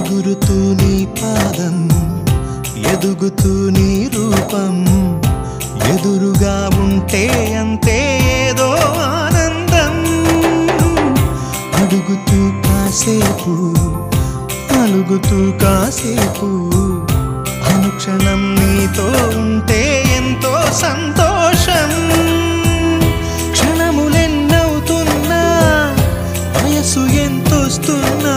ఎగురుతూ నీ పాదం ఎదుగుతూ నీ రూపం ఎదురుగా ఉంటే అంతే ఏదో ఆనందం అడుగుతూ కాసేపు అలుగుతూ కాసేపు అనుక్షణం నీతో ఉంటే ఎంతో సంతోషం క్షణములెన్నవుతున్నా వయసు ఎంతొస్తున్నా